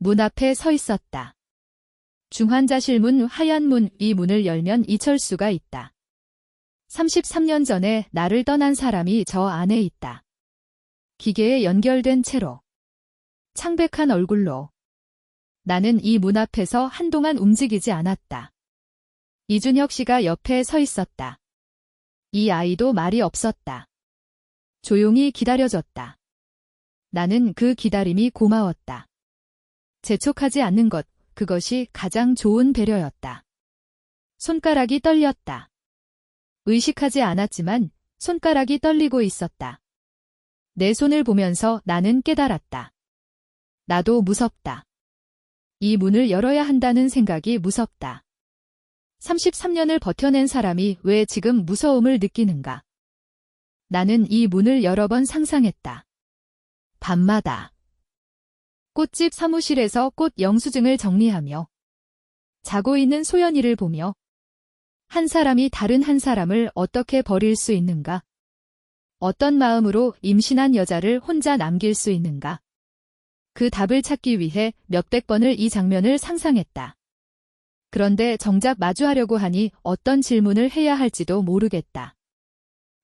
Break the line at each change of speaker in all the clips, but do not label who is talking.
문 앞에 서 있었다. 중환자실 문, 하얀 문, 이 문을 열면 이철수가 있다. 33년 전에 나를 떠난 사람이 저 안에 있다. 기계에 연결된 채로. 창백한 얼굴로. 나는 이 문 앞에서 한동안 움직이지 않았다. 이준혁 씨가 옆에 서 있었다. 이 아이도 말이 없었다. 조용히 기다려줬다. 나는 그 기다림이 고마웠다. 재촉하지 않는 것, 그것이 가장 좋은 배려였다. 손가락이 떨렸다. 의식하지 않았지만 손가락이 떨리고 있었다. 내 손을 보면서 나는 깨달았다. 나도 무섭다. 이 문을 열어야 한다는 생각이 무섭다. 33년을 버텨낸 사람이 왜 지금 무서움을 느끼는가? 나는 이 문을 여러 번 상상했다. 밤마다. 꽃집 사무실에서 꽃 영수증을 정리하며 자고 있는 소연이를 보며 한 사람이 다른 한 사람을 어떻게 버릴 수 있는가? 어떤 마음으로 임신한 여자를 혼자 남길 수 있는가? 그 답을 찾기 위해 몇백 번을 이 장면을 상상했다. 그런데 정작 마주하려고 하니 어떤 질문을 해야 할지도 모르겠다.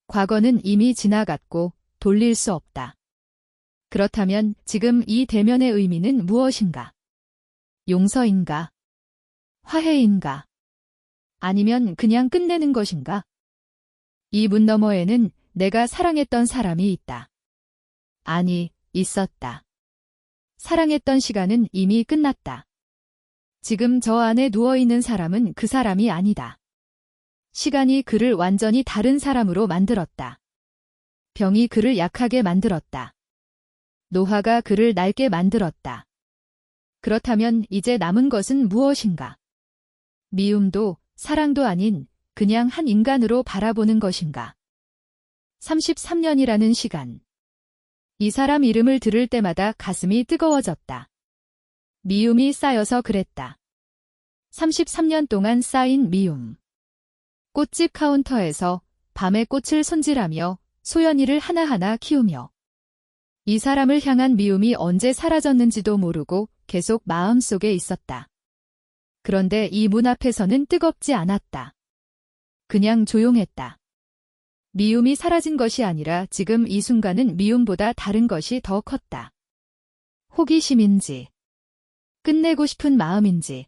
과거는 이미 지나갔고 돌릴 수 없다. 그렇다면 지금 이 대면의 의미는 무엇인가? 용서인가? 화해인가? 아니면 그냥 끝내는 것인가? 이 문 너머에는 내가 사랑했던 사람이 있다. 아니, 있었다. 사랑했던 시간은 이미 끝났다. 지금 저 안에 누워있는 사람은 그 사람이 아니다. 시간이 그를 완전히 다른 사람으로 만들었다. 병이 그를 약하게 만들었다. 노화가 그를 낡게 만들었다. 그렇다면 이제 남은 것은 무엇인가? 미움도 사랑도 아닌 그냥 한 인간으로 바라보는 것인가? 33년이라는 시간. 이 사람 이름을 들을 때마다 가슴이 뜨거워졌다. 미움이 쌓여서 그랬다. 33년 동안 쌓인 미움. 꽃집 카운터에서 밤에 꽃을 손질하며 소연이를 하나하나 키우며 이 사람을 향한 미움이 언제 사라졌는지도 모르고 계속 마음속에 있었다. 그런데 이 문 앞에서는 뜨겁지 않았다. 그냥 조용했다. 미움이 사라진 것이 아니라 지금 이 순간은 미움보다 다른 것이 더 컸다. 호기심인지, 끝내고 싶은 마음인지,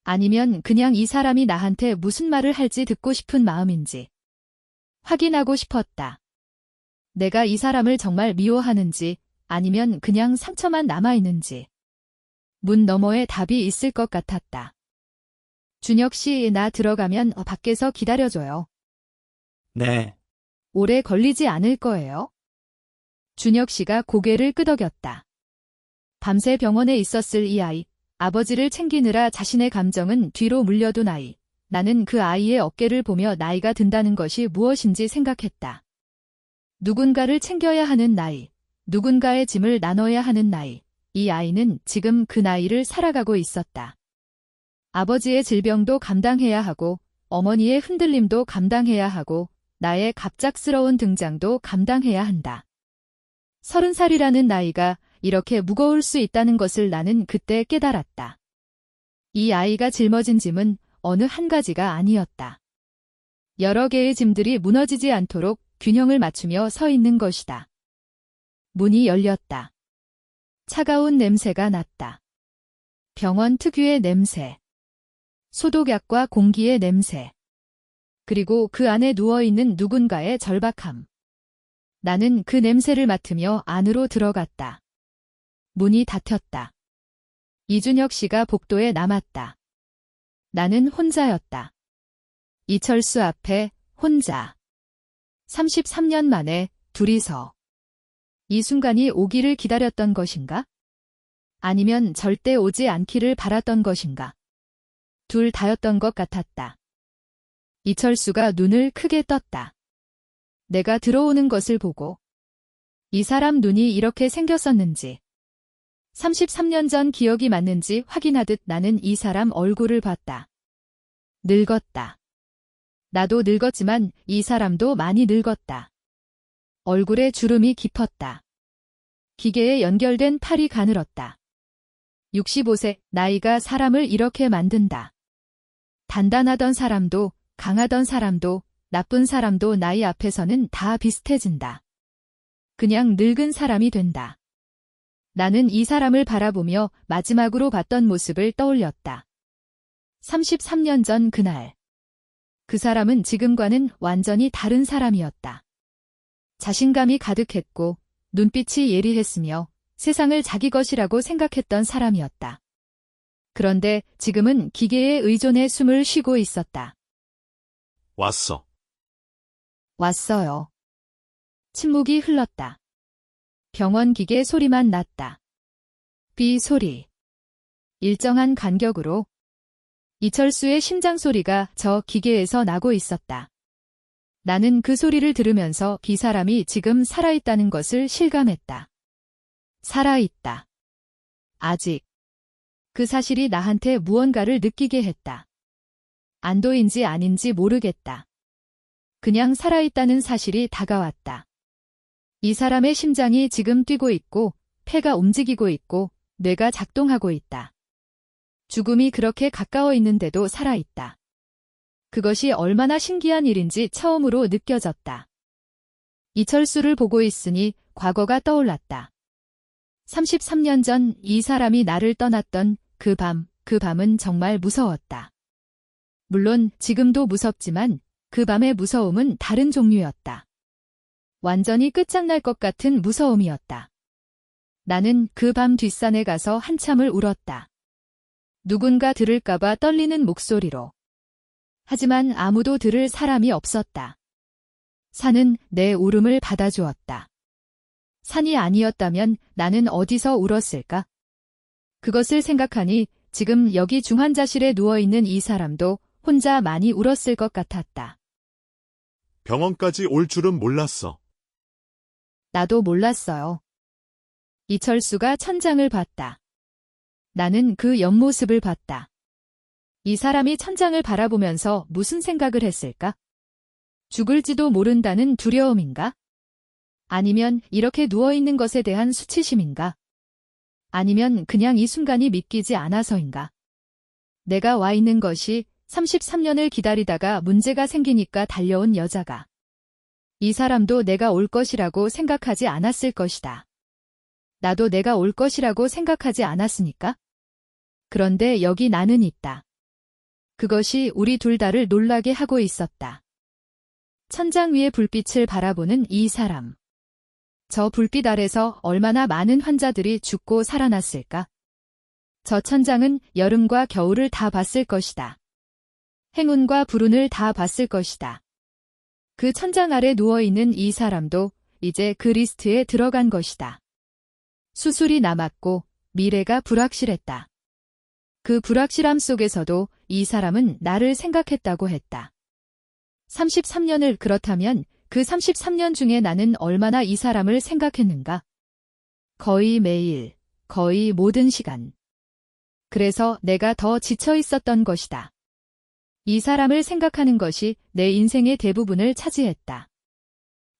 아니면 그냥 이 사람이 나한테 무슨 말을 할지 듣고 싶은 마음인지 확인하고 싶었다. 내가 이 사람을 정말 미워하는지 아니면 그냥 상처만 남아있는지. 문 너머에 답이 있을 것 같았다. 준혁 씨, 나 들어가면 밖에서 기다려줘요.
네.
오래 걸리지 않을 거예요. 준혁 씨가 고개를 끄덕였다. 밤새 병원에 있었을 이 아이, 아버지를 챙기느라 자신의 감정은 뒤로 물려둔 아이. 나는 그 아이의 어깨를 보며 나이가 든다는 것이 무엇인지 생각했다. 누군가를 챙겨야 하는 나이, 누군가의 짐을 나눠야 하는 나이. 이 아이는 지금 그 나이를 살아가고 있었다. 아버지의 질병도 감당해야 하고, 어머니의 흔들림도 감당해야 하고, 나의 갑작스러운 등장도 감당해야 한다. 30살이라는 나이가 이렇게 무거울 수 있다는 것을 나는 그때 깨달았다. 이 아이가 짊어진 짐은 어느 한 가지가 아니었다. 여러 개의 짐들이 무너지지 않도록 균형을 맞추며 서 있는 것이다. 문이 열렸다. 차가운 냄새가 났다. 병원 특유의 냄새. 소독약과 공기의 냄새. 그리고 그 안에 누워있는 누군가의 절박함. 나는 그 냄새를 맡으며 안으로 들어갔다. 문이 닫혔다. 이준혁 씨가 복도에 남았다. 나는 혼자였다. 이철수 앞에 혼자. 33년 만에 둘이서. 이 순간이 오기를 기다렸던 것인가? 아니면 절대 오지 않기를 바랐던 것인가? 둘 다였던 것 같았다. 이철수가 눈을 크게 떴다. 내가 들어오는 것을 보고 이 사람 눈이 이렇게 생겼었는지 33년 전 기억이 맞는지 확인하듯 나는 이 사람 얼굴을 봤다. 늙었다. 나도 늙었지만 이 사람도 많이 늙었다. 얼굴에 주름이 깊었다. 기계에 연결된 팔이 가늘었다. 65세, 나이가 사람을 이렇게 만든다. 단단하던 사람도, 강하던 사람도, 나쁜 사람도 나이 앞에서는 다 비슷해진다. 그냥 늙은 사람이 된다. 나는 이 사람을 바라보며 마지막으로 봤던 모습을 떠올렸다. 33년 전 그날. 그 사람은 지금과는 완전히 다른 사람이었다. 자신감이 가득했고 눈빛이 예리했으며 세상을 자기 것이라고 생각했던 사람이었다. 그런데 지금은 기계에 의존해 숨을 쉬고 있었다.
왔어.
왔어요. 침묵이 흘렀다. 병원 기계 소리만 났다. 비 소리. 일정한 간격으로 이철수의 심장 소리가 저 기계에서 나고 있었다. 나는 그 소리를 들으면서 이 사람이 지금 살아있다는 것을 실감했다. 살아있다. 아직. 그 사실이 나한테 무언가를 느끼게 했다. 안도인지 아닌지 모르겠다. 그냥 살아있다는 사실이 다가왔다. 이 사람의 심장이 지금 뛰고 있고, 폐가 움직이고 있고, 뇌가 작동하고 있다. 죽음이 그렇게 가까워 있는데도 살아있다. 그것이 얼마나 신기한 일인지 처음으로 느껴졌다. 이철수를 보고 있으니 과거가 떠올랐다. 33년 전 이 사람이 나를 떠났던 그 밤은 정말 무서웠다. 물론 지금도 무섭지만 그 밤의 무서움은 다른 종류였다. 완전히 끝장날 것 같은 무서움이었다. 나는 그 밤 뒷산에 가서 한참을 울었다. 누군가 들을까봐 떨리는 목소리로. 하지만 아무도 들을 사람이 없었다. 산은 내 울음을 받아주었다. 산이 아니었다면 나는 어디서 울었을까? 그것을 생각하니 지금 여기 중환자실에 누워있는 이 사람도 혼자 많이 울었을 것 같았다.
병원까지 올 줄은 몰랐어.
나도 몰랐어요. 이철수가 천장을 봤다. 나는 그 옆모습을 봤다. 이 사람이 천장을 바라보면서 무슨 생각을 했을까? 죽을지도 모른다는 두려움인가? 아니면 이렇게 누워있는 것에 대한 수치심인가? 아니면 그냥 이 순간이 믿기지 않아서인가? 내가 와 있는 것이 33년을 기다리다가 문제가 생기니까 달려온 여자가. 이 사람도 내가 올 것이라고 생각하지 않았을 것이다. 나도 내가 올 것이라고 생각하지 않았으니까? 그런데 여기 나는 있다. 그것이 우리 둘 다를 놀라게 하고 있었다. 천장 위의 불빛을 바라보는 이 사람. 저 불빛 아래서 얼마나 많은 환자들이 죽고 살아났을까? 저 천장은 여름과 겨울을 다 봤을 것이다. 행운과 불운을 다 봤을 것이다. 그 천장 아래 누워있는 이 사람도 이제 그 리스트에 들어간 것이다. 수술이 남았고 미래가 불확실했다. 그 불확실함 속에서도 이 사람은 나를 생각했다고 했다. 33년을 그렇다면 그 33년 중에 나는 얼마나 이 사람을 생각했는가? 거의 매일, 거의 모든 시간. 그래서 내가 더 지쳐 있었던 것이다. 이 사람을 생각하는 것이 내 인생의 대부분을 차지했다.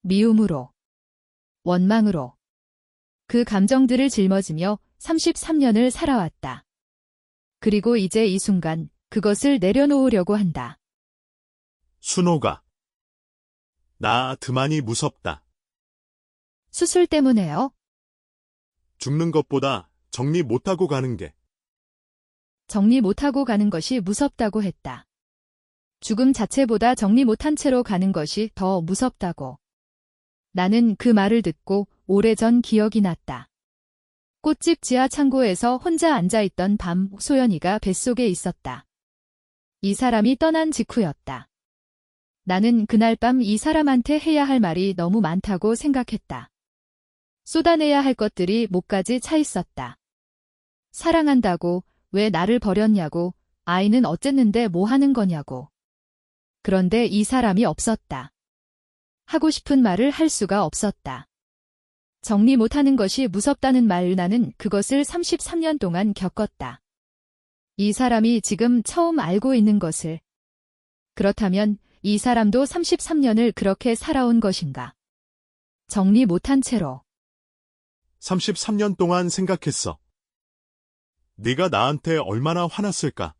미움으로, 원망으로. 그 감정들을 짊어지며 33년을 살아왔다. 그리고 이제 이 순간 그것을 내려놓으려고 한다.
순호가. 나 드만이 무섭다.
수술 때문에요?
죽는 것보다 정리 못하고 가는 게.
정리 못하고 가는 것이 무섭다고 했다. 죽음 자체보다 정리 못한 채로 가는 것이 더 무섭다고. 나는 그 말을 듣고 오래전 기억이 났다. 꽃집 지하 창고에서 혼자 앉아있던 밤 소연이가 뱃속에 있었다. 이 사람이 떠난 직후였다. 나는 그날 밤 이 사람한테 해야 할 말이 너무 많다고 생각했다. 쏟아내야 할 것들이 목까지 차 있었다. 사랑한다고, 왜 나를 버렸냐고, 아이는 어쨌는데 뭐 하는 거냐고. 그런데 이 사람이 없었다. 하고 싶은 말을 할 수가 없었다. 정리 못하는 것이 무섭다는 말 나는 그것을 33년 동안 겪었다. 이 사람이 지금 처음 알고 있는 것을. 그렇다면 이 사람도 33년을 그렇게 살아온 것인가? 정리 못한 채로.
33년 동안 생각했어. 네가 나한테 얼마나 화났을까?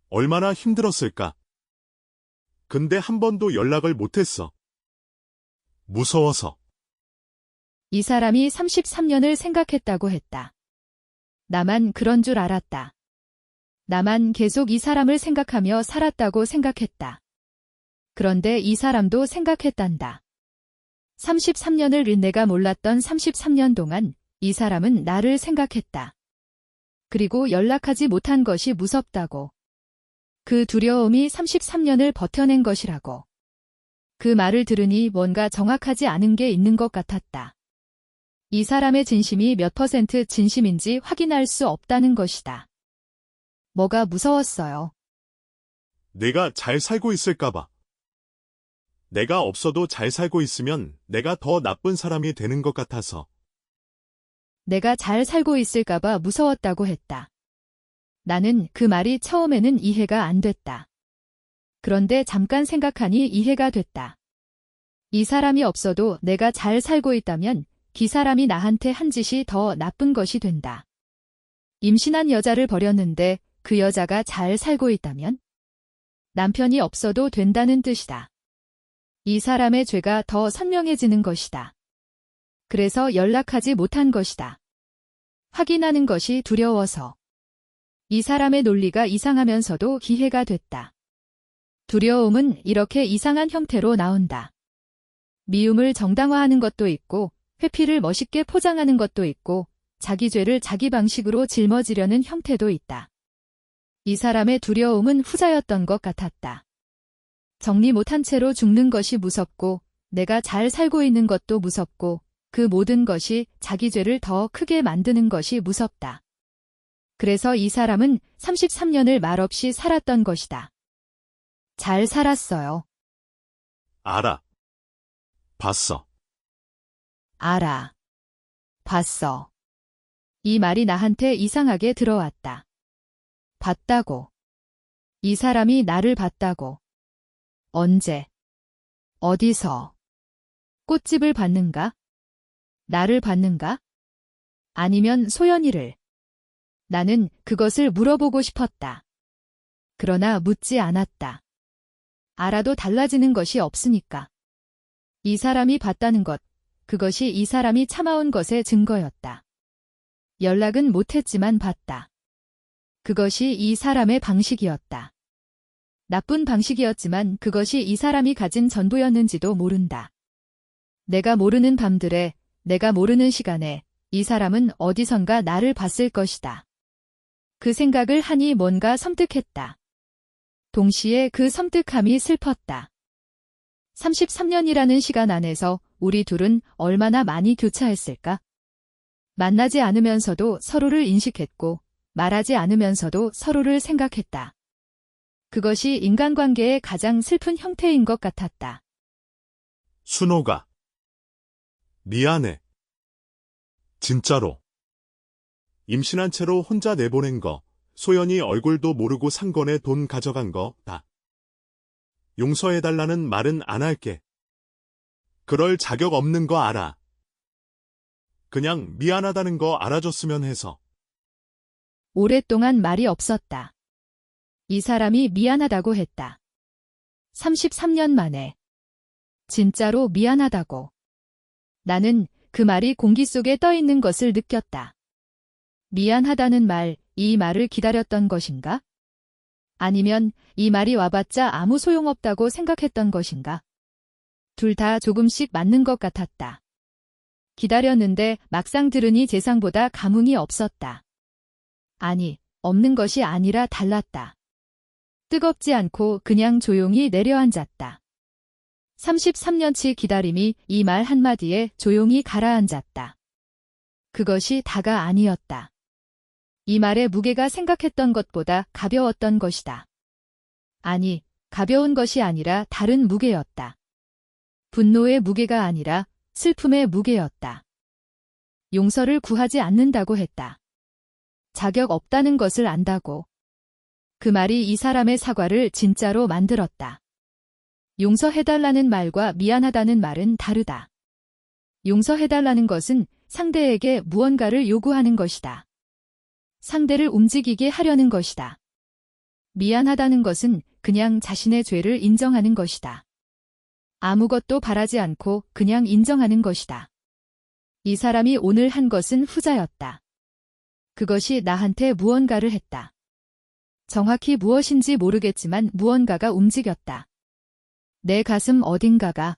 얼마나 힘들었을까? 근데 한 번도 연락을 못했어. 무서워서.
이 사람이 33년을 생각했다고 했다. 나만 그런 줄 알았다. 나만 계속 이 사람을 생각하며 살았다고 생각했다. 그런데 이 사람도 생각했단다. 33년을 내가 몰랐던 33년 동안 이 사람은 나를 생각했다. 그리고 연락하지 못한 것이 무섭다고. 그 두려움이 33년을 버텨낸 것이라고. 그 말을 들으니 뭔가 정확하지 않은 게 있는 것 같았다. 이 사람의 진심이 몇 % 진심인지 확인할 수 없다는 것이다. 뭐가 무서웠어요.
내가 잘 살고 있을까봐. 내가 없어도 잘 살고 있으면 내가 더 나쁜 사람이 되는 것 같아서.
내가 잘 살고 있을까봐 무서웠다고 했다. 나는 그 말이 처음에는 이해가 안 됐다. 그런데 잠깐 생각하니 이해가 됐다. 이 사람이 없어도 내가 잘 살고 있다면 그 사람이 나한테 한 짓이 더 나쁜 것이 된다. 임신한 여자를 버렸는데 그 여자가 잘 살고 있다면 남편이 없어도 된다는 뜻이다. 이 사람의 죄가 더 선명해지는 것이다. 그래서 연락하지 못한 것이다. 확인하는 것이 두려워서. 이 사람의 논리가 이상하면서도 기회가 됐다. 두려움은 이렇게 이상한 형태로 나온다. 미움을 정당화하는 것도 있고, 회피를 멋있게 포장하는 것도 있고, 자기 죄를 자기 방식으로 짊어지려는 형태도 있다. 이 사람의 두려움은 후자였던 것 같았다. 정리 못한 채로 죽는 것이 무섭고, 내가 잘 살고 있는 것도 무섭고, 그 모든 것이 자기 죄를 더 크게 만드는 것이 무섭다. 그래서 이 사람은 33년을 말없이 살았던 것이다. 잘 살았어요.
알아. 봤어.
알아. 봤어. 이 말이 나한테 이상하게 들어왔다. 봤다고. 이 사람이 나를 봤다고. 언제? 어디서? 꽃집을 봤는가? 나를 봤는가? 아니면 소연이를? 나는 그것을 물어보고 싶었다. 그러나 묻지 않았다. 알아도 달라지는 것이 없으니까. 이 사람이 봤다는 것, 그것이 이 사람이 참아온 것의 증거였다. 연락은 못했지만 봤다. 그것이 이 사람의 방식이었다. 나쁜 방식이었지만 그것이 이 사람이 가진 전부였는지도 모른다. 내가 모르는 밤들에, 내가 모르는 시간에 이 사람은 어디선가 나를 봤을 것이다. 그 생각을 하니 뭔가 섬뜩했다. 동시에 그 섬뜩함이 슬펐다. 33년이라는 시간 안에서 우리 둘은 얼마나 많이 교차했을까? 만나지 않으면서도 서로를 인식했고, 말하지 않으면서도 서로를 생각했다. 그것이 인간관계의 가장 슬픈 형태인 것 같았다.
순호가. 미안해. 진짜로. 임신한 채로 혼자 내보낸 거, 소연이 얼굴도 모르고 산 거네 돈 가져간 거, 다. 용서해달라는 말은 안 할게. 그럴 자격 없는 거 알아. 그냥 미안하다는 거 알아줬으면 해서.
오랫동안 말이 없었다. 이 사람이 미안하다고 했다. 33년 만에. 진짜로 미안하다고. 나는 그 말이 공기 속에 떠 있는 것을 느꼈다. 미안하다는 말, 이 말을 기다렸던 것인가? 아니면 이 말이 와봤자 아무 소용없다고 생각했던 것인가? 둘 다 조금씩 맞는 것 같았다. 기다렸는데 막상 들으니 재상보다 감흥이 없었다. 아니, 없는 것이 아니라 달랐다. 뜨겁지 않고 그냥 조용히 내려앉았다. 33년치 기다림이 이 말 한마디에 조용히 가라앉았다. 그것이 다가 아니었다. 이 말의 무게가 생각했던 것보다 가벼웠던 것이다. 아니, 가벼운 것이 아니라 다른 무게였다. 분노의 무게가 아니라 슬픔의 무게였다. 용서를 구하지 않는다고 했다. 자격 없다는 것을 안다고. 그 말이 이 사람의 사과를 진짜로 만들었다. 용서해달라는 말과 미안하다는 말은 다르다. 용서해달라는 것은 상대에게 무언가를 요구하는 것이다. 상대를 움직이게 하려는 것이다. 미안하다는 것은 그냥 자신의 죄를 인정하는 것이다. 아무것도 바라지 않고 그냥 인정하는 것이다. 이 사람이 오늘 한 것은 후자였다. 그것이 나한테 무언가를 했다. 정확히 무엇인지 모르겠지만 무언가가 움직였다. 내 가슴 어딘가가.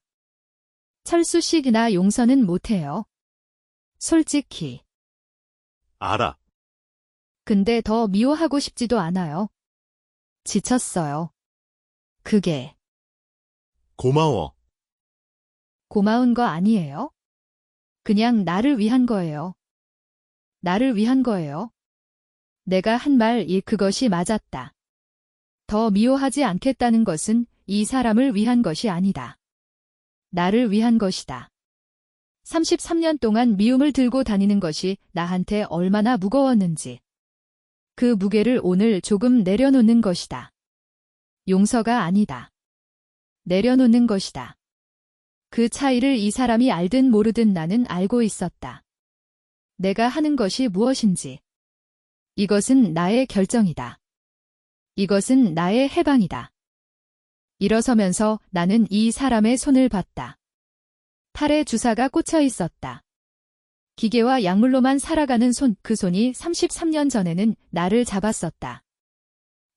철수식이나 용서는 못해요. 솔직히.
알아.
근데 더 미워하고 싶지도 않아요. 지쳤어요. 그게
고마워.
고마운 거 아니에요? 그냥 나를 위한 거예요. 나를 위한 거예요. 내가 한 말이 그것이 맞았다. 더 미워하지 않겠다는 것은 이 사람을 위한 것이 아니다. 나를 위한 것이다. 33년 동안 미움을 들고 다니는 것이 나한테 얼마나 무거웠는지. 그 무게를 오늘 조금 내려놓는 것이다. 용서가 아니다. 내려놓는 것이다. 그 차이를 이 사람이 알든 모르든 나는 알고 있었다. 내가 하는 것이 무엇인지. 이것은 나의 결정이다. 이것은 나의 해방이다. 일어서면서 나는 이 사람의 손을 봤다. 팔에 주사가 꽂혀 있었다. 기계와 약물로만 살아가는 손, 그 손이 33년 전에는 나를 잡았었다.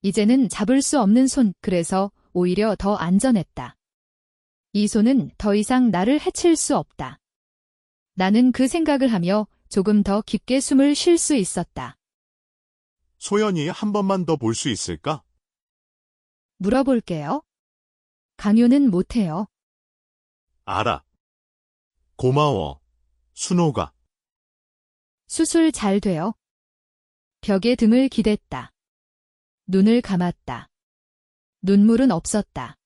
이제는 잡을 수 없는 손, 그래서 오히려 더 안전했다. 이 손은 더 이상 나를 해칠 수 없다. 나는 그 생각을 하며 조금 더 깊게 숨을 쉴 수 있었다.
소연이 한 번만 더 볼 수 있을까?
물어볼게요. 강요는 못해요.
알아. 고마워. 순호가.
수술 잘 돼요. 벽에 등을 기댔다. 눈을 감았다. 눈물은 없었다.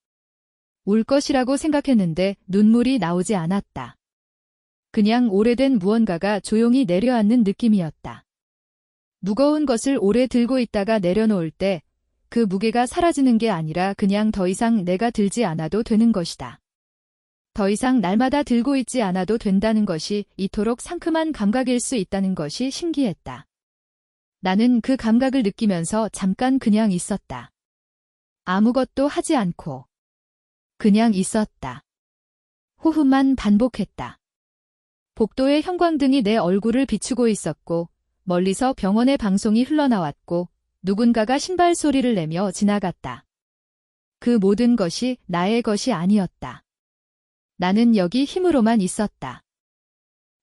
울 것이라고 생각했는데 눈물이 나오지 않았다. 그냥 오래된 무언가가 조용히 내려앉는 느낌이었다. 무거운 것을 오래 들고 있다가 내려놓을 때 그 무게가 사라지는 게 아니라 그냥 더 이상 내가 들지 않아도 되는 것이다. 더 이상 날마다 들고 있지 않아도 된다는 것이 이토록 상큼한 감각일 수 있다는 것이 신기했다. 나는 그 감각을 느끼면서 잠깐 그냥 있었다. 아무것도 하지 않고 그냥 있었다. 호흡만 반복했다. 복도의 형광등이 내 얼굴을 비추고 있었고 멀리서 병원의 방송이 흘러나왔고 누군가가 신발 소리를 내며 지나갔다. 그 모든 것이 나의 것이 아니었다. 나는 여기 힘으로만 있었다.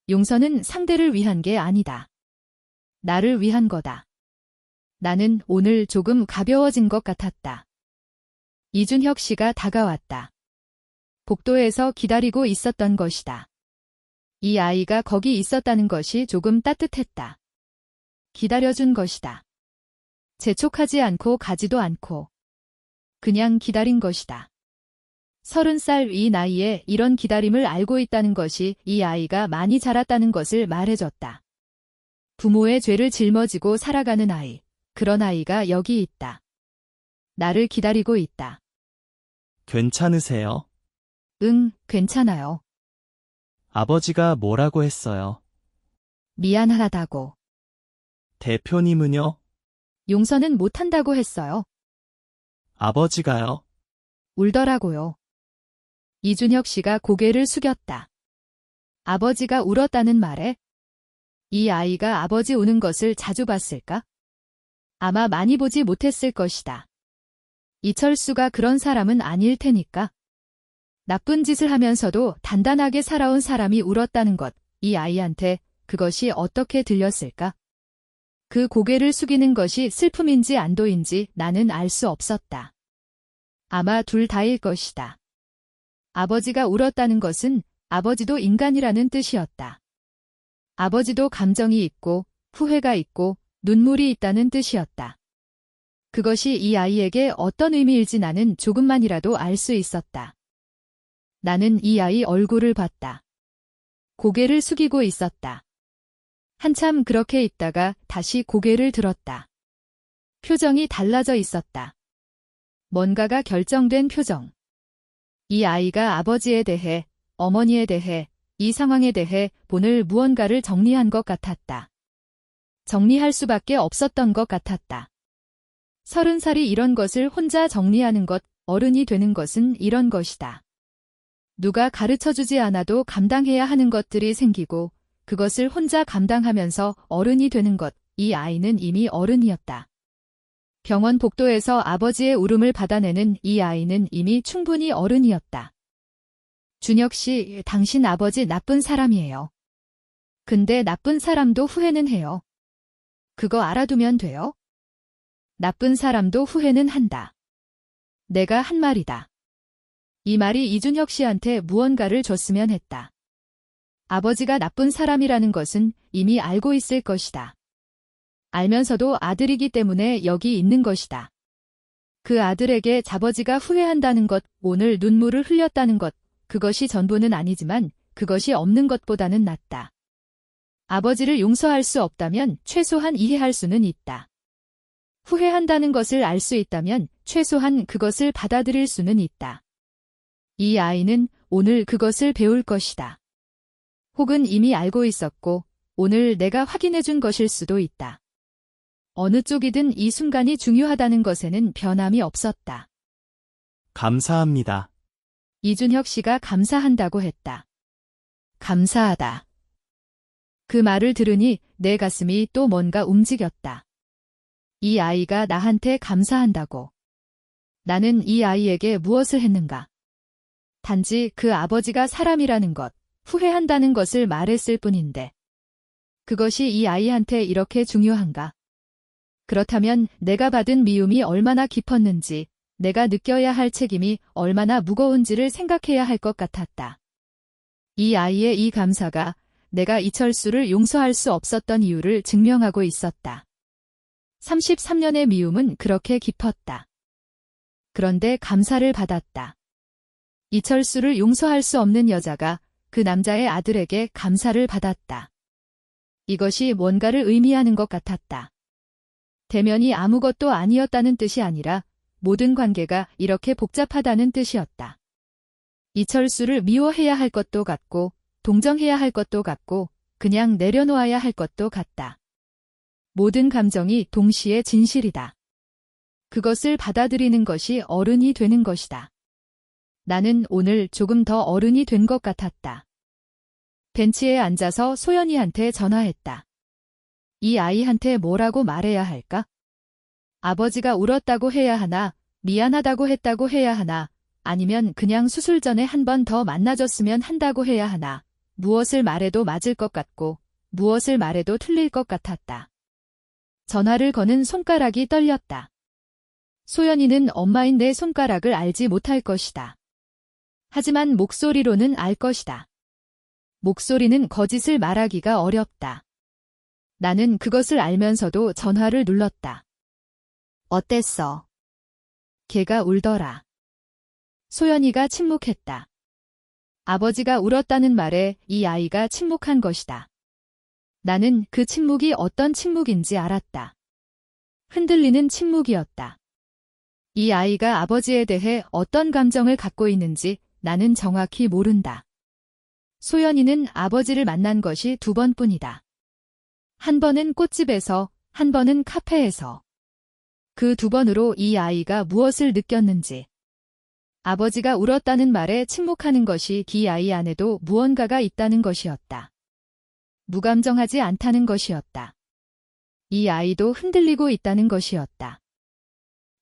용서는 상대를 위한 게 아니다. 나를 위한 거다. 나는 오늘 조금 가벼워진 것 같았다. 이준혁 씨가 다가왔다. 복도에서 기다리고 있었던 것이다. 이 아이가 거기 있었다는 것이 조금 따뜻했다. 기다려준 것이다. 재촉하지 않고 가지도 않고 그냥 기다린 것이다. 30살 이 나이에 이런 기다림을 알고 있다는 것이 이 아이가 많이 자랐다는 것을 말해줬다. 부모의 죄를 짊어지고 살아가는 아이, 그런 아이가 여기 있다. 나를 기다리고 있다.
괜찮으세요?
응, 괜찮아요.
아버지가 뭐라고 했어요?
미안하다고.
대표님은요?
용서는 못한다고 했어요.
아버지가요?
울더라고요. 이준혁 씨가 고개를 숙였다. 아버지가 울었다는 말에 이 아이가 아버지 우는 것을 자주 봤을까? 아마 많이 보지 못했을 것이다. 이철수가 그런 사람은 아닐 테니까. 나쁜 짓을 하면서도 단단하게 살아온 사람이 울었다는 것, 이 아이한테 그것이 어떻게 들렸을까? 그 고개를 숙이는 것이 슬픔인지 안도인지 나는 알 수 없었다. 아마 둘 다일 것이다. 아버지가 울었다는 것은 아버지도 인간이라는 뜻이었다. 아버지도 감정이 있고 후회가 있고 눈물이 있다는 뜻이었다. 그것이 이 아이에게 어떤 의미일지 나는 조금만이라도 알 수 있었다. 나는 이 아이 얼굴을 봤다. 고개를 숙이고 있었다. 한참 그렇게 있다가 다시 고개를 들었다. 표정이 달라져 있었다. 뭔가가 결정된 표정. 이 아이가 아버지에 대해, 어머니에 대해, 이 상황에 대해 오늘 무언가를 정리한 것 같았다. 정리할 수밖에 없었던 것 같았다. 30살이 이런 것을 혼자 정리하는 것, 어른이 되는 것은 이런 것이다. 누가 가르쳐주지 않아도 감당해야 하는 것들이 생기고 그것을 혼자 감당하면서 어른이 되는 것, 이 아이는 이미 어른이었다. 병원 복도에서 아버지의 울음을 받아내는 이 아이는 이미 충분히 어른이었다. 준혁 씨, 당신 아버지 나쁜 사람이에요. 근데 나쁜 사람도 후회는 해요. 그거 알아두면 돼요? 나쁜 사람도 후회는 한다. 내가 한 말이다. 이 말이 이준혁 씨한테 무언가를 줬으면 했다. 아버지가 나쁜 사람이라는 것은 이미 알고 있을 것이다. 알면서도 아들이기 때문에 여기 있는 것이다. 그 아들에게 아버지가 후회한다는 것, 오늘 눈물을 흘렸다는 것, 그것이 전부는 아니지만 그것이 없는 것보다는 낫다. 아버지를 용서할 수 없다면 최소한 이해할 수는 있다. 후회한다는 것을 알 수 있다면 최소한 그것을 받아들일 수는 있다. 이 아이는 오늘 그것을 배울 것이다. 혹은 이미 알고 있었고 오늘 내가 확인해 준 것일 수도 있다. 어느 쪽이든 이 순간이 중요하다는 것에는 변함이 없었다.
감사합니다.
이준혁 씨가 감사한다고 했다. 감사하다. 그 말을 들으니 내 가슴이 또 뭔가 움직였다. 이 아이가 나한테 감사한다고. 나는 이 아이에게 무엇을 했는가? 단지 그 아버지가 사람이라는 것, 후회한다는 것을 말했을 뿐인데. 그것이 이 아이한테 이렇게 중요한가? 그렇다면 내가 받은 미움이 얼마나 깊었는지, 내가 느껴야 할 책임이 얼마나 무거운지를 생각해야 할 것 같았다. 이 아이의 이 감사가 내가 이철수를 용서할 수 없었던 이유를 증명하고 있었다. 33년의 미움은 그렇게 깊었다. 그런데 감사를 받았다. 이철수를 용서할 수 없는 여자가 그 남자의 아들에게 감사를 받았다. 이것이 뭔가를 의미하는 것 같았다. 대면이 아무것도 아니었다는 뜻이 아니라 모든 관계가 이렇게 복잡하다는 뜻이었다. 이철수를 미워해야 할 것도 같고 동정해야 할 것도 같고 그냥 내려놓아야 할 것도 같다. 모든 감정이 동시에 진실이다. 그것을 받아들이는 것이 어른이 되는 것이다. 나는 오늘 조금 더 어른이 된 것 같았다. 벤치에 앉아서 소연이한테 전화했다. 이 아이한테 뭐라고 말해야 할까? 아버지가 울었다고 해야 하나, 미안하다고 했다고 해야 하나, 아니면 그냥 수술 전에 한 번 더 만나줬으면 한다고 해야 하나, 무엇을 말해도 맞을 것 같고, 무엇을 말해도 틀릴 것 같았다. 전화를 거는 손가락이 떨렸다. 소연이는 엄마인 내 손가락을 알지 못할 것이다. 하지만 목소리로는 알 것이다. 목소리는 거짓을 말하기가 어렵다. 나는 그것을 알면서도 전화를 눌렀다. 어땠어? 걔가 울더라. 소연이가 침묵했다. 아버지가 울었다는 말에 이 아이가 침묵한 것이다. 나는 그 침묵이 어떤 침묵인지 알았다. 흔들리는 침묵이었다. 이 아이가 아버지에 대해 어떤 감정을 갖고 있는지 나는 정확히 모른다. 소연이는 아버지를 만난 것이 2번뿐이다. 한 번은 꽃집에서, 한 번은 카페에서. 그 2번으로 이 아이가 무엇을 느꼈는지. 아버지가 울었다는 말에 침묵하는 것이 이 아이 안에도 무언가가 있다는 것이었다. 무감정하지 않다는 것이었다. 이 아이도 흔들리고 있다는 것이었다.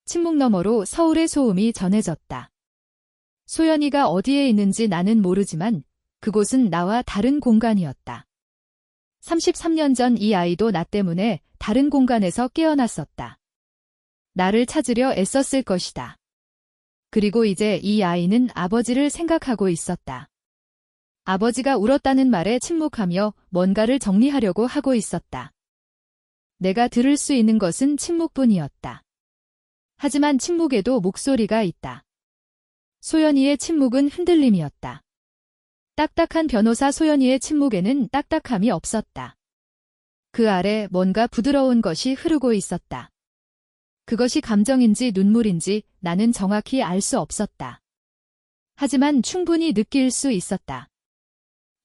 침묵 너머로 서울의 소음이 전해졌다. 소연이가 어디에 있는지 나는 모르지만 그곳은 나와 다른 공간이었다. 33년 전 이 아이도 나 때문에 다른 공간에서 깨어났었다. 나를 찾으려 애썼을 것이다. 그리고 이제 이 아이는 아버지를 생각하고 있었다. 아버지가 울었다는 말에 침묵하며 뭔가를 정리하려고 하고 있었다. 내가 들을 수 있는 것은 침묵뿐이었다. 하지만 침묵에도 목소리가 있다. 소연이의 침묵은 흔들림이었다. 딱딱한 변호사 소연이의 침묵에는 딱딱함이 없었다. 그 아래 뭔가 부드러운 것이 흐르고 있었다. 그것이 감정인지 눈물인지 나는 정확히 알 수 없었다. 하지만 충분히 느낄 수 있었다.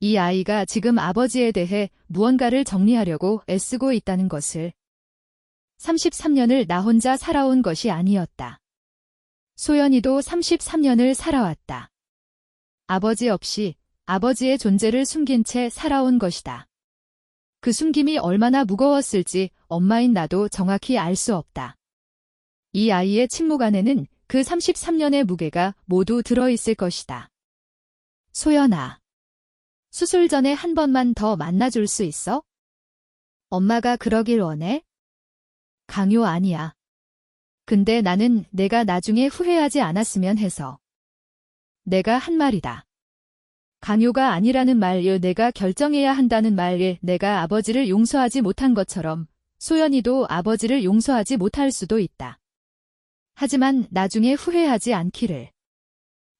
이 아이가 지금 아버지에 대해 무언가를 정리하려고 애쓰고 있다는 것을. 33년을 나 혼자 살아온 것이 아니었다. 소연이도 33년을 살아왔다. 아버지 없이 아버지의 존재를 숨긴 채 살아온 것이다. 그 숨김이 얼마나 무거웠을지 엄마인 나도 정확히 알 수 없다. 이 아이의 침묵 안에는 그 33년의 무게가 모두 들어있을 것이다. 소연아. 수술 전에 한 번만 더 만나줄 수 있어? 엄마가 그러길 원해? 강요 아니야. 근데 나는 내가 나중에 후회하지 않았으면 해서. 내가 한 말이다. 강요가 아니라는 말을 내가 결정해야 한다는 말을 내가 아버지를 용서하지 못한 것처럼 소연이도 아버지를 용서하지 못할 수도 있다. 하지만 나중에 후회하지 않기를.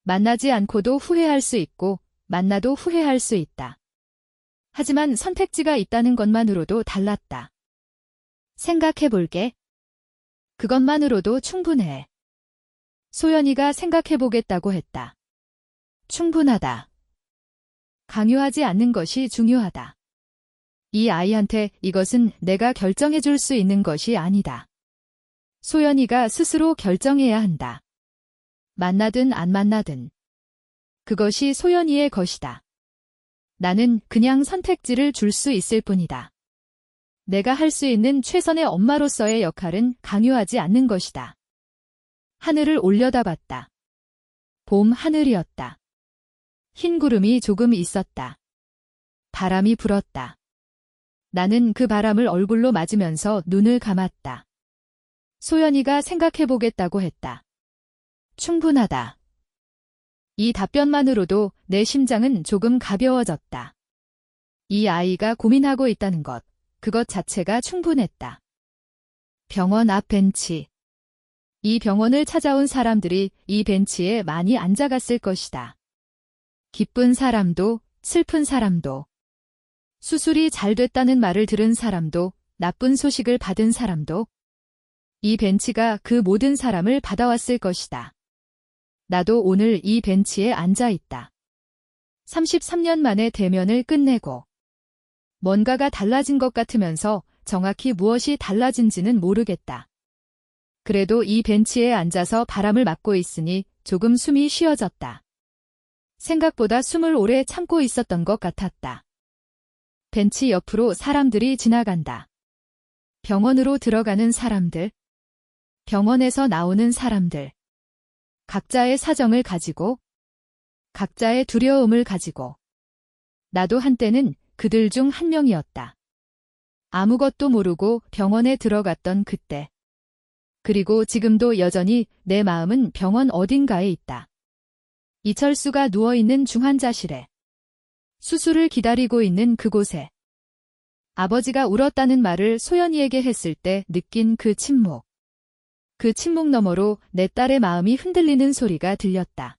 만나지 않고도 후회할 수 있고 만나도 후회할 수 있다. 하지만 선택지가 있다는 것만으로도 달랐다. 생각해볼게. 그것만으로도 충분해. 소연이가 생각해보겠다고 했다. 충분하다. 강요하지 않는 것이 중요하다. 이 아이한테 이것은 내가 결정해줄 수 있는 것이 아니다. 소연이가 스스로 결정해야 한다. 만나든 안 만나든. 그것이 소연이의 것이다. 나는 그냥 선택지를 줄 수 있을 뿐이다. 내가 할 수 있는 최선의 엄마로서의 역할은 강요하지 않는 것이다. 하늘을 올려다봤다. 봄 하늘이었다. 흰 구름이 조금 있었다. 바람이 불었다. 나는 그 바람을 얼굴로 맞으면서 눈을 감았다. 소연이가 생각해보겠다고 했다. 충분하다. 이 답변만으로도 내 심장은 조금 가벼워졌다. 이 아이가 고민하고 있다는 것, 그것 자체가 충분했다. 병원 앞 벤치. 이 병원을 찾아온 사람들이 이 벤치에 많이 앉아갔을 것이다. 기쁜 사람도, 슬픈 사람도, 수술이 잘 됐다는 말을 들은 사람도, 나쁜 소식을 받은 사람도, 이 벤치가 그 모든 사람을 받아왔을 것이다. 나도 오늘 이 벤치에 앉아 있다. 33년 만에 대면을 끝내고, 뭔가가 달라진 것 같으면서 정확히 무엇이 달라진지는 모르겠다. 그래도 이 벤치에 앉아서 바람을 맞고 있으니 조금 숨이 쉬어졌다. 생각보다 숨을 오래 참고 있었던 것 같았다. 벤치 옆으로 사람들이 지나간다. 병원으로 들어가는 사람들, 병원에서 나오는 사람들, 각자의 사정을 가지고, 각자의 두려움을 가지고, 나도 한때는 그들 중 한 명이었다. 아무것도 모르고 병원에 들어갔던 그때. 그리고 지금도 여전히 내 마음은 병원 어딘가에 있다. 이철수가 누워있는 중환자실에. 수술을 기다리고 있는 그곳에. 아버지가 울었다는 말을 소연이에게 했을 때 느낀 그 침묵. 그 침묵 너머로 내 딸의 마음이 흔들리는 소리가 들렸다.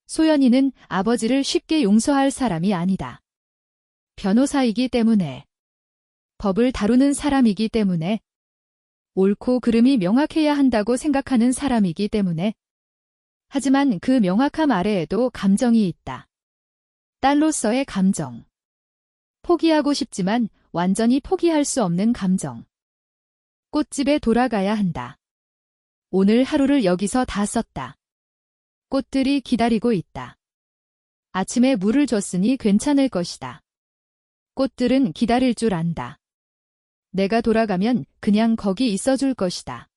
소연이는 아버지를 쉽게 용서할 사람이 아니다. 변호사이기 때문에. 법을 다루는 사람이기 때문에. 옳고 그름이 명확해야 한다고 생각하는 사람이기 때문에. 하지만 그 명확함 아래에도 감정이 있다. 딸로서의 감정. 포기하고 싶지만 완전히 포기할 수 없는 감정. 꽃집에 돌아가야 한다. 오늘 하루를 여기서 다 썼다. 꽃들이 기다리고 있다. 아침에 물을 줬으니 괜찮을 것이다. 꽃들은 기다릴 줄 안다. 내가 돌아가면 그냥 거기 있어줄 것이다.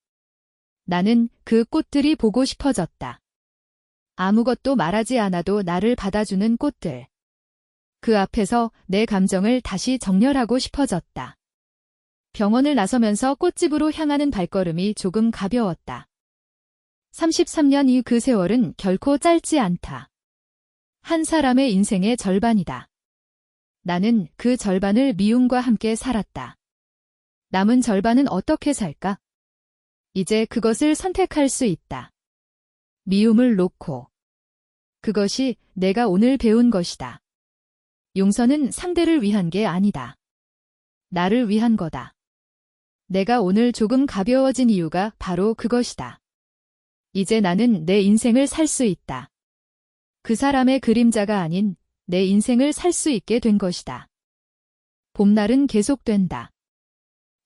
나는 그 꽃들이 보고 싶어졌다. 아무것도 말하지 않아도 나를 받아주는 꽃들. 그 앞에서 내 감정을 다시 정렬하고 싶어졌다. 병원을 나서면서 꽃집으로 향하는 발걸음이 조금 가벼웠다. 33년 이 그 세월은 결코 짧지 않다. 한 사람의 인생의 절반이다. 나는 그 절반을 미움과 함께 살았다. 남은 절반은 어떻게 살까? 이제 그것을 선택할 수 있다. 미움을 놓고. 그것이 내가 오늘 배운 것이다. 용서는 상대를 위한 게 아니다. 나를 위한 거다. 내가 오늘 조금 가벼워진 이유가 바로 그것이다. 이제 나는 내 인생을 살 수 있다. 그 사람의 그림자가 아닌 내 인생을 살 수 있게 된 것이다. 봄날은 계속된다.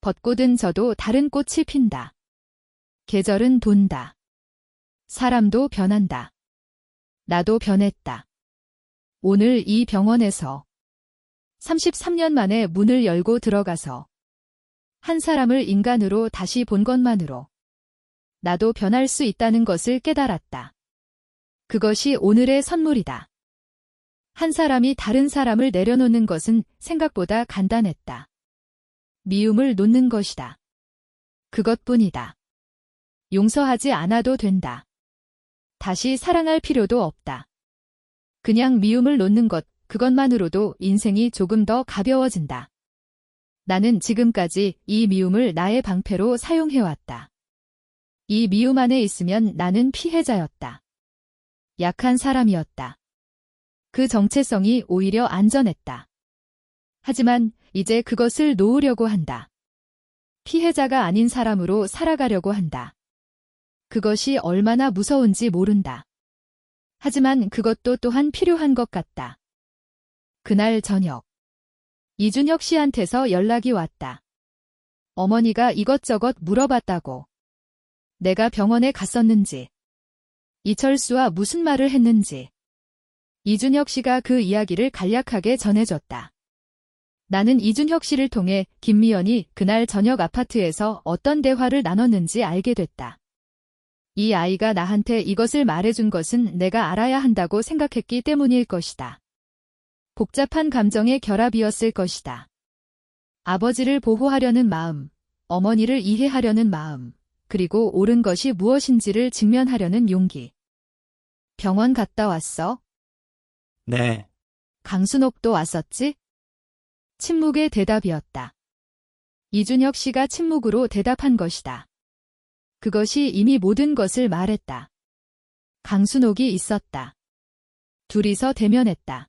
벚꽃은 져도 다른 꽃이 핀다. 계절은 돈다. 사람도 변한다. 나도 변했다. 오늘 이 병원에서 33년 만에 문을 열고 들어가서 한 사람을 인간으로 다시 본 것만으로 나도 변할 수 있다는 것을 깨달았다. 그것이 오늘의 선물이다. 한 사람이 다른 사람을 내려놓는 것은 생각보다 간단했다. 미움을 놓는 것이다. 그것뿐이다. 용서하지 않아도 된다. 다시 사랑할 필요도 없다. 그냥 미움을 놓는 것, 그것만으로도 인생이 조금 더 가벼워진다. 나는 지금까지 이 미움을 나의 방패로 사용해왔다. 이 미움 안에 있으면 나는 피해자였다. 약한 사람이었다. 그 정체성이 오히려 안전했다. 하지만 이제 그것을 놓으려고 한다. 피해자가 아닌 사람으로 살아가려고 한다. 그것이 얼마나 무서운지 모른다. 하지만 그것도 또한 필요한 것 같다. 그날 저녁, 이준혁 씨한테서 연락이 왔다. 어머니가 이것저것 물어봤다고. 내가 병원에 갔었는지, 이철수와 무슨 말을 했는지. 이준혁 씨가 그 이야기를 간략하게 전해줬다. 나는 이준혁 씨를 통해 김미연이 그날 저녁 아파트에서 어떤 대화를 나눴는지 알게 됐다. 이 아이가 나한테 이것을 말해준 것은 내가 알아야 한다고 생각했기 때문일 것이다. 복잡한 감정의 결합이었을 것이다. 아버지를 보호하려는 마음, 어머니를 이해하려는 마음, 그리고 옳은 것이 무엇인지를 직면하려는 용기. 병원 갔다 왔어?
네.
강순옥도 왔었지? 침묵의 대답이었다. 이준혁 씨가 침묵으로 대답한 것이다. 그것이 이미 모든 것을 말했다. 강순옥이 있었다. 둘이서 대면했다.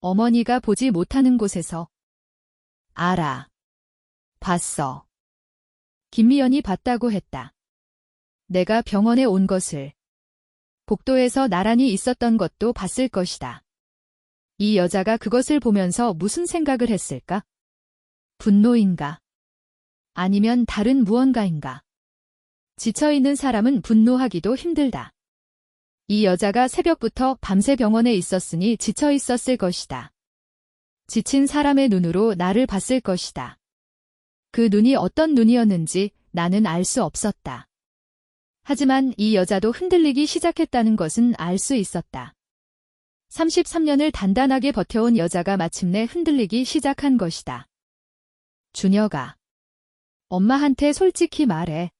어머니가 보지 못하는 곳에서. 알아. 봤어. 김미연이 봤다고 했다. 내가 병원에 온 것을. 복도에서 나란히 있었던 것도 봤을 것이다. 이 여자가 그것을 보면서 무슨 생각을 했을까? 분노인가? 아니면 다른 무언가인가? 지쳐있는 사람은 분노하기도 힘들다. 이 여자가 새벽부터 밤새 병원에 있었으니 지쳐 있었을 것이다. 지친 사람의 눈으로 나를 봤을 것이다. 그 눈이 어떤 눈이었는지 나는 알 수 없었다. 하지만 이 여자도 흔들리기 시작했다는 것은 알 수 있었다. 33년을 단단하게 버텨온 여자가 마침내 흔들리기 시작한 것이다. 준혁아. 엄마한테 솔직히 말해.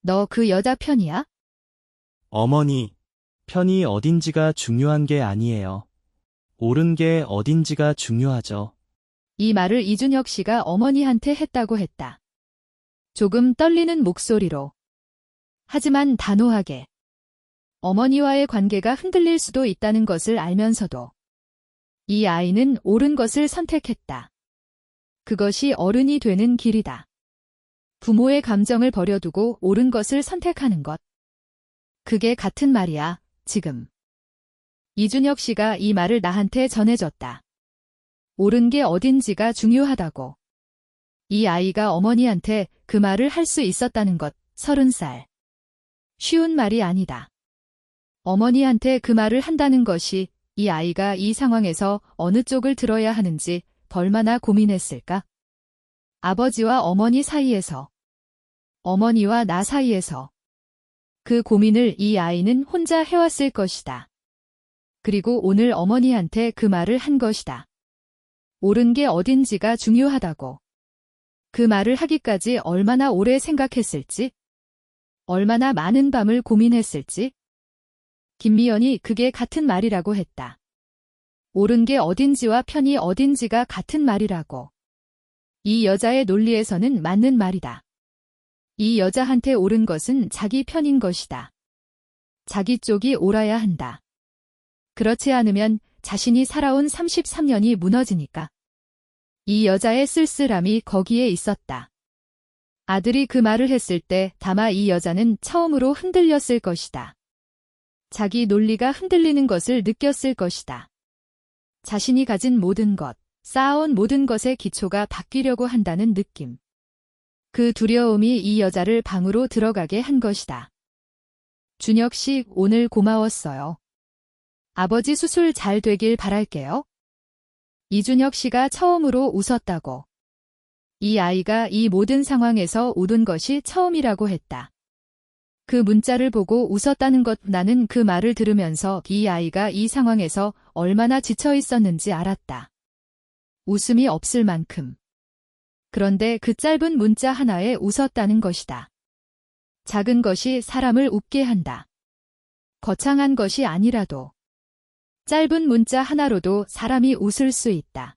너 그 여자 편이야?
어머니, 편이 어딘지가 중요한 게 아니에요. 옳은 게 어딘지가 중요하죠.
이 말을 이준혁 씨가 어머니한테 했다고 했다. 조금 떨리는 목소리로. 하지만 단호하게. 어머니와의 관계가 흔들릴 수도 있다는 것을 알면서도 이 아이는 옳은 것을 선택했다. 그것이 어른이 되는 길이다. 부모의 감정을 버려두고 옳은 것을 선택하는 것. 그게 같은 말이야, 지금. 이준혁 씨가 이 말을 나한테 전해줬다. 옳은 게 어딘지가 중요하다고. 이 아이가 어머니한테 그 말을 할 수 있었다는 것, 30살. 쉬운 말이 아니다. 어머니한테 그 말을 한다는 것이 이 아이가 이 상황에서 어느 쪽을 들어야 하는지 얼마나 고민했을까? 아버지와 어머니 사이에서, 어머니와 나 사이에서. 그 고민을 이 아이는 혼자 해왔을 것이다. 그리고 오늘 어머니한테 그 말을 한 것이다. 옳은 게 어딘지가 중요하다고. 그 말을 하기까지 얼마나 오래 생각했을지, 얼마나 많은 밤을 고민했을지. 김미연이 그게 같은 말이라고 했다. 옳은 게 어딘지와 편이 어딘지가 같은 말이라고. 이 여자의 논리에서는 맞는 말이다. 이 여자한테 옳은 것은 자기 편인 것이다. 자기 쪽이 옳아야 한다. 그렇지 않으면 자신이 살아온 33년이 무너지니까. 이 여자의 쓸쓸함이 거기에 있었다. 아들이 그 말을 했을 때 다마 이 여자는 처음으로 흔들렸을 것이다. 자기 논리가 흔들리는 것을 느꼈을 것이다. 자신이 가진 모든 것, 쌓아온 모든 것의 기초가 바뀌려고 한다는 느낌. 그 두려움이 이 여자를 방으로 들어가게 한 것이다. 준혁 씨, 오늘 고마웠어요. 아버지 수술 잘 되길 바랄게요. 이준혁 씨가 처음으로 웃었다고. 이 아이가 이 모든 상황에서 웃은 것이 처음이라고 했다. 그 문자를 보고 웃었다는 것, 나는 그 말을 들으면서 이 아이가 이 상황에서 얼마나 지쳐 있었는지 알았다. 웃음이 없을 만큼. 그런데 그 짧은 문자 하나에 웃었다는 것이다. 작은 것이 사람을 웃게 한다. 거창한 것이 아니라도. 짧은 문자 하나로도 사람이 웃을 수 있다.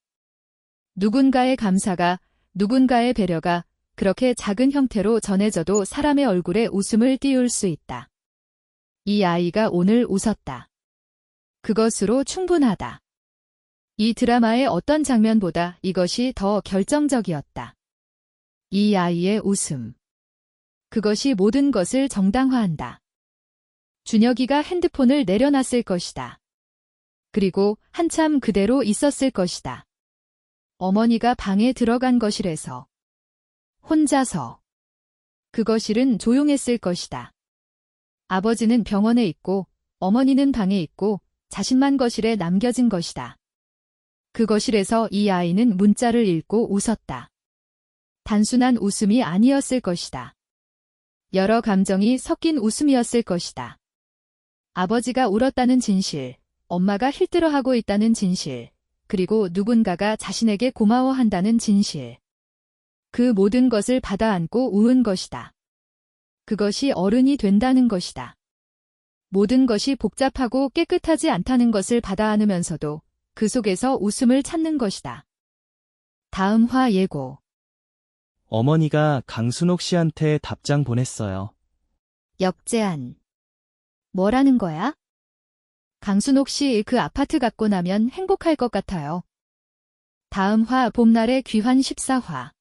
누군가의 감사가, 누군가의 배려가 그렇게 작은 형태로 전해져도 사람의 얼굴에 웃음을 띄울 수 있다. 이 아이가 오늘 웃었다. 그것으로 충분하다. 이 드라마의 어떤 장면보다 이것이 더 결정적이었다. 이 아이의 웃음. 그것이 모든 것을 정당화한다. 준혁이가 핸드폰을 내려놨을 것이다. 그리고 한참 그대로 있었을 것이다. 어머니가 방에 들어간 거실에서 혼자서 그 거실은 조용했을 것이다. 아버지는 병원에 있고 어머니는 방에 있고 자신만 거실에 남겨진 것이다. 그 거실에서 이 아이는 문자를 읽고 웃었다. 단순한 웃음이 아니었을 것이다. 여러 감정이 섞인 웃음이었을 것이다. 아버지가 울었다는 진실, 엄마가 힘들어하고 있다는 진실, 그리고 누군가가 자신에게 고마워한다는 진실. 그 모든 것을 받아안고 우은 것이다. 그것이 어른이 된다는 것이다. 모든 것이 복잡하고 깨끗하지 않다는 것을 받아안으면서도 그 속에서 웃음을 찾는 것이다. 다음 화 예고.
어머니가 강순옥 씨한테 답장 보냈어요.
역제한. 뭐라는 거야? 강순옥 씨 그 아파트 갖고 나면 행복할 것 같아요. 다음 화 봄날의 귀환 14화.